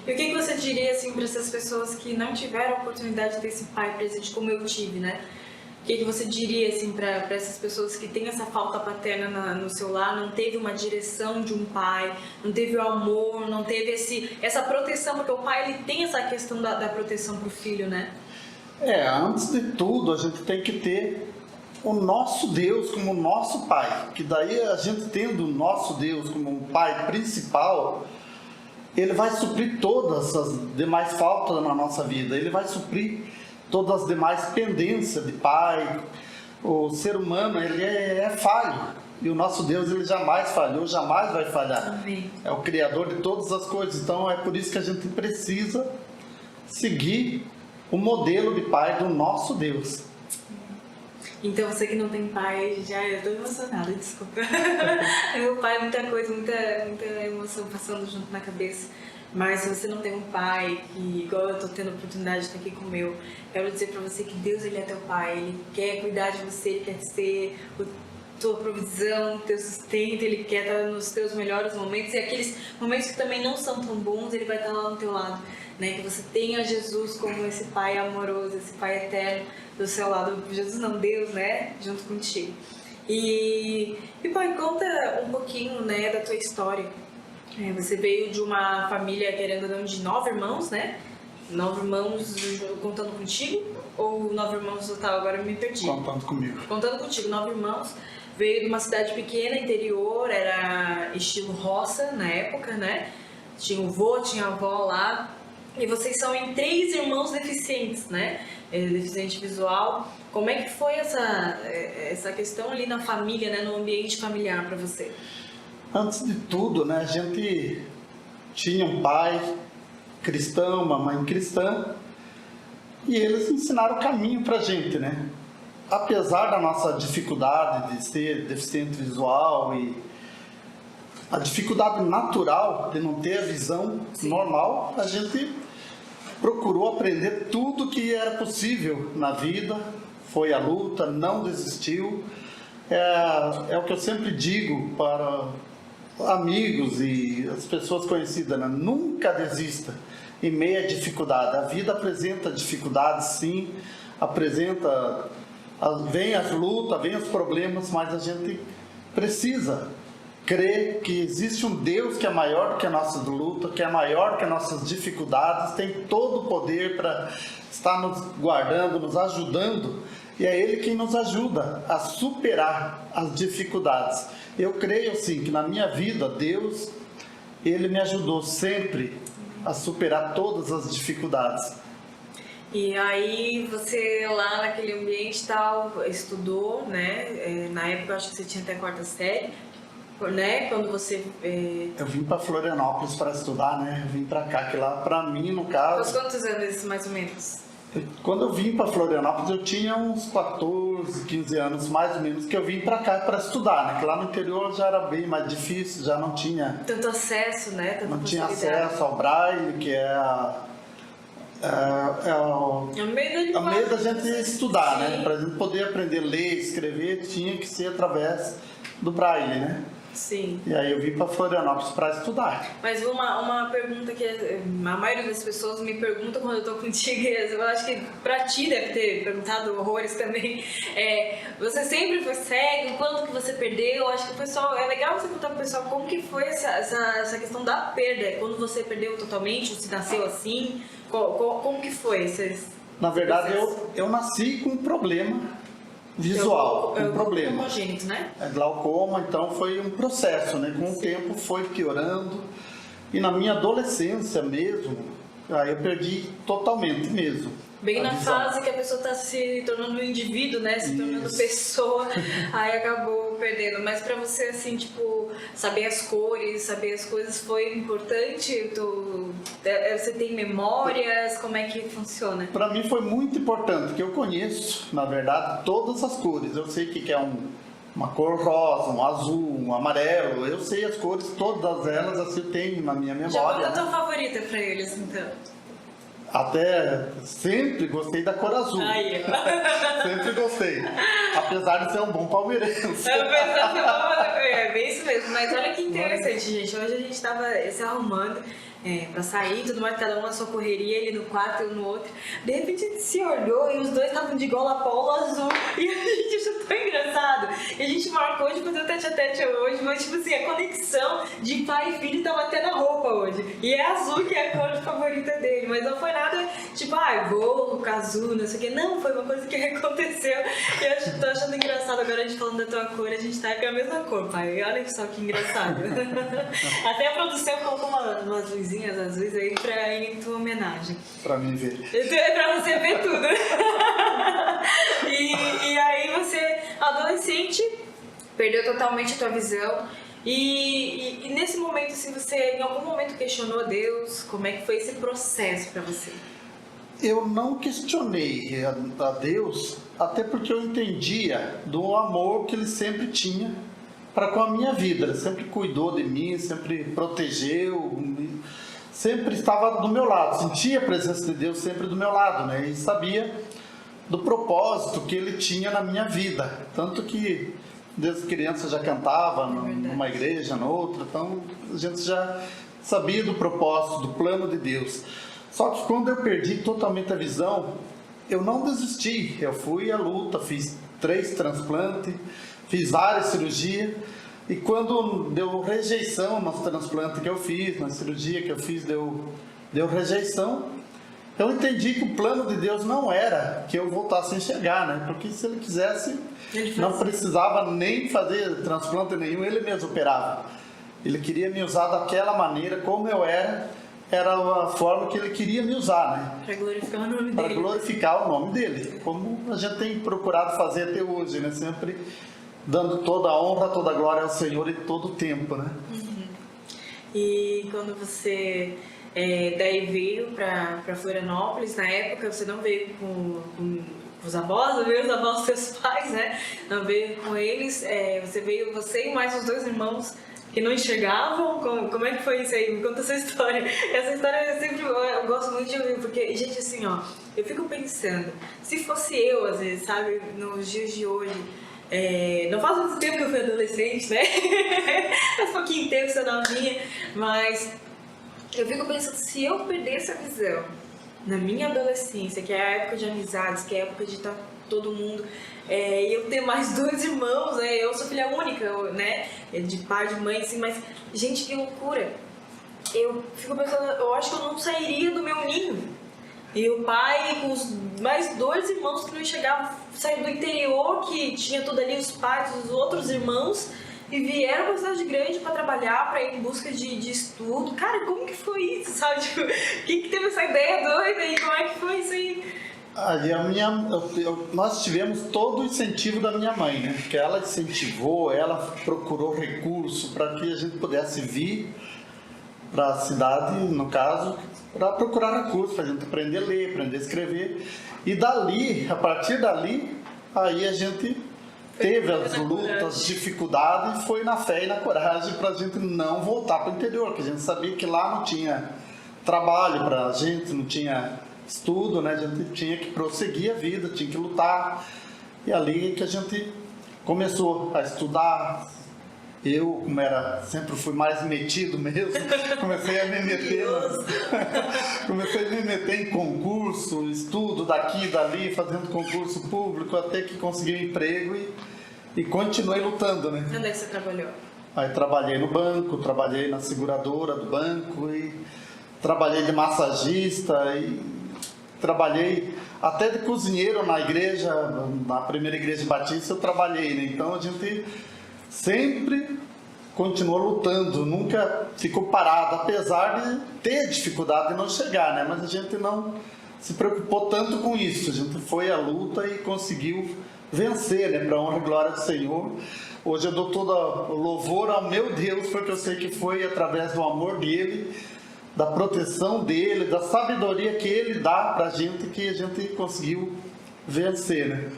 E o que você diria assim para essas pessoas que não tiveram a oportunidade de ter esse pai presente como eu tive, né? O que você diria assim para essas pessoas que têm essa falta paterna no seu lar, não teve uma direção de um pai, não teve o amor, não teve essa proteção, porque o pai ele tem essa questão da proteção para o filho, né? Antes de tudo a gente tem que ter o nosso Deus como nosso pai, que daí a gente tendo o nosso Deus como um pai principal, ele vai suprir todas as demais faltas na nossa vida, ele vai suprir todas as demais pendências de pai. O ser humano, ele é falho, e o nosso Deus, ele jamais falhou, jamais vai falhar. Amém. É o Criador de todas as coisas, então é por isso que a gente precisa seguir o modelo de pai do nosso Deus. Então você que não tem pai, eu tô emocionada, desculpa. Meu pai, muita coisa, muita emoção passando junto na cabeça. Mas se você não tem um pai, que igual eu tô tendo a oportunidade de estar aqui com o meu, quero dizer pra você que Deus, ele é teu pai, ele quer cuidar de você, ele quer ser tua provisão, teu sustento, ele quer estar nos teus melhores momentos, e aqueles momentos que também não são tão bons, ele vai estar lá no teu lado, né? Que você tenha Jesus como esse pai amoroso, esse pai eterno do seu lado. Jesus não, Deus, né? Junto contigo. E pai, conta um pouquinho, né, da tua história. Você veio de uma família, querendo ou não, de 9 irmãos, né? 9 irmãos contando contigo? Ou 9 irmãos total? Agora eu me perdi. Contando comigo. Contando contigo, 9 irmãos. Veio de uma cidade pequena, interior, era estilo roça na época, né? Tinha o vô, tinha a avó lá. E vocês são em 3 irmãos deficientes, né? Deficiente visual. Como é que foi essa questão ali na família, né? No ambiente familiar para você? Antes de tudo, né, a gente tinha um pai cristão, uma mãe cristã, e eles ensinaram o caminho pra gente, né? Apesar da nossa dificuldade de ser deficiente visual e a dificuldade natural de não ter a visão normal, a gente procurou aprender tudo que era possível na vida, foi a luta, não desistiu. É o que eu sempre digo para amigos e as pessoas conhecidas, né? Nunca desista em meio à dificuldade. A vida apresenta dificuldades, sim, vem as lutas, vem os problemas, mas a gente precisa crer que existe um Deus que é maior que a nossa luta, que é maior que as nossas dificuldades, tem todo o poder para estar nos guardando, nos ajudando, e é Ele quem nos ajuda a superar as dificuldades. Eu creio, sim, que na minha vida, Deus, Ele me ajudou sempre a superar todas as dificuldades. E aí você lá naquele ambiente tal, estudou, né? Na época eu acho que você tinha até a 4ª série, né? Quando você... Eu vim para Florianópolis para estudar, né? Eu vim para cá, que lá para mim, no caso... Quantos anos mais ou menos? Quando eu vim para Florianópolis, eu tinha uns 14, 15 anos, mais ou menos, que eu vim para cá para estudar, né? Que lá no interior já era bem mais difícil, já não tinha... Tanto acesso, né? Não tinha acesso ao braille, que é o meio da gente estudar, sim, né? Para a gente poder aprender a ler, escrever, tinha que ser através do braille, né? Sim. E aí eu vim para Florianópolis para estudar. Mas uma pergunta que a maioria das pessoas me pergunta quando eu tô contigo, e eu acho que pra ti deve ter perguntado horrores também, você sempre foi cego? Quando que você perdeu? Eu acho que o pessoal, é legal você contar pro pessoal como que foi essa questão da perda, quando você perdeu totalmente, ou se nasceu assim, como que foi? Na verdade, eu nasci com um problema visual, um problema. Congênito, né? É glaucoma, então foi um processo, né? Com o tempo foi piorando. E na minha adolescência mesmo, aí eu perdi totalmente mesmo. Bem na fase que a pessoa está se tornando um indivíduo, né? Se tornando pessoa, aí acabou perdendo. Mas pra você, assim, tipo, saber as cores, saber as coisas, foi importante? Você tem memórias? Como é que funciona? Pra mim foi muito importante, porque eu conheço, na verdade, todas as cores. Eu sei que é uma cor rosa, um azul, um amarelo. Eu sei as cores, todas elas, assim, eu tenho na minha memória. Já qual é a tua favorita pra eles, então? Até sempre gostei da cor azul. Aí, Sempre gostei. Apesar de ser um bom palmeirense. É bem isso mesmo. Mas olha que interessante, gente. Hoje a gente estava se arrumando pra sair, tudo mais, cada um na sua correria, ele no quarto, eu no outro. De repente a gente se olhou e os dois estavam de gola polo azul. E a gente achou tão engraçado. E a gente marcou de fazer o tete-a-tete hoje, mas tipo assim, a conexão de pai e filho tava até na roupa hoje. E é azul que é a cor favorita dele. Mas não foi nada tipo, vou com azul, não sei o que. Não, foi uma coisa que aconteceu. E eu tô achando engraçado agora a gente falando da tua cor, a gente tá com a mesma cor, pai. Olha só que engraçado. Até a produção colocou umas luzinhas azuis aí pra ir em tua homenagem. Pra mim ver. É pra você ver tudo. E aí você, adolescente, perdeu totalmente a tua visão. E nesse momento, assim, você em algum momento questionou Deus? Como é que foi esse processo pra você? Eu não questionei a Deus, até porque eu entendia do amor que Ele sempre tinha para com a minha vida. Ele sempre cuidou de mim, sempre protegeu, sempre estava do meu lado. Sentia a presença de Deus sempre do meu lado, né? E sabia do propósito que Ele tinha na minha vida. Tanto que desde criança já cantava numa igreja, noutra, então a gente já sabia do propósito, do plano de Deus. Só que quando eu perdi totalmente a visão, eu não desisti. Eu fui à luta, fiz 3 transplantes, fiz várias cirurgias. E quando deu rejeição nos transplantes que eu fiz, na cirurgia que eu fiz, deu rejeição, eu entendi que o plano de Deus não era que eu voltasse a enxergar, né? Porque se Ele quisesse, não precisava nem fazer transplante nenhum, Ele mesmo operava. Ele queria me usar daquela maneira, como eu era a forma que Ele queria me usar, né? Para glorificar o nome dele. Para glorificar o nome dele, como a gente tem procurado fazer até hoje, né? Sempre dando toda a honra, toda a glória ao Senhor em todo o tempo, né? Uhum. E quando você daí veio para Florianópolis, na época você não veio com os avós, não veio os avós dos seus pais, né? Não veio com eles, você veio, você e mais os 2 irmãos que não enxergavam. Como é que foi isso aí? Me conta essa história. Essa história eu gosto muito de ouvir, porque, gente, assim, ó, eu fico pensando, se fosse eu, às vezes, sabe, nos dias de hoje, não faz muito tempo que eu fui adolescente, né? Faz pouquinho tempo, sou novinha, mas eu fico pensando, se eu perdesse a visão na minha adolescência, que é a época de amizades, que é a época de estar todo mundo, e eu ter mais 2 irmãos, eu sou filha única, né, de pai, de mãe, assim, mas, gente, que loucura. Eu fico pensando, eu acho que eu não sairia do meu ninho. E o pai, com os mais 2 irmãos que não chegavam, saíram do interior, que tinha tudo ali, os pais, os outros irmãos, e vieram para a cidade grande para trabalhar, para ir em busca de estudo. Cara, como que foi isso, sabe? Tipo, quem que teve essa ideia doida e como é que foi isso aí? Nós tivemos todo o incentivo da minha mãe, né? Porque ela incentivou, ela procurou recurso para que a gente pudesse vir para a cidade, no caso, para procurar recursos, para a gente aprender a ler, aprender a escrever. E dali, a partir dali, aí a gente teve as lutas, as dificuldades, e foi na fé e na coragem para a gente não voltar para o interior, porque a gente sabia que lá não tinha trabalho para a gente, não tinha estudo, né? A gente tinha que prosseguir a vida, tinha que lutar. E ali que a gente começou a estudar. Eu, como sempre fui mais metido mesmo, comecei a me meter em concurso, estudo daqui e dali, fazendo concurso público, até que consegui um emprego e continuei lutando, né? Onde é que você trabalhou? Aí trabalhei no banco, trabalhei na seguradora do banco, e trabalhei de massagista, e trabalhei até de cozinheiro na igreja, na primeira igreja batista eu trabalhei, né? Então a gente sempre continuou lutando, nunca ficou parado, apesar de ter dificuldade de não chegar, né? Mas a gente não se preocupou tanto com isso, a gente foi à luta e conseguiu vencer, né? Para honra e glória do Senhor. Hoje eu dou todo louvor ao meu Deus, porque eu sei que foi através do amor dele, da proteção dele, da sabedoria que ele dá para a gente, que a gente conseguiu vencer, né?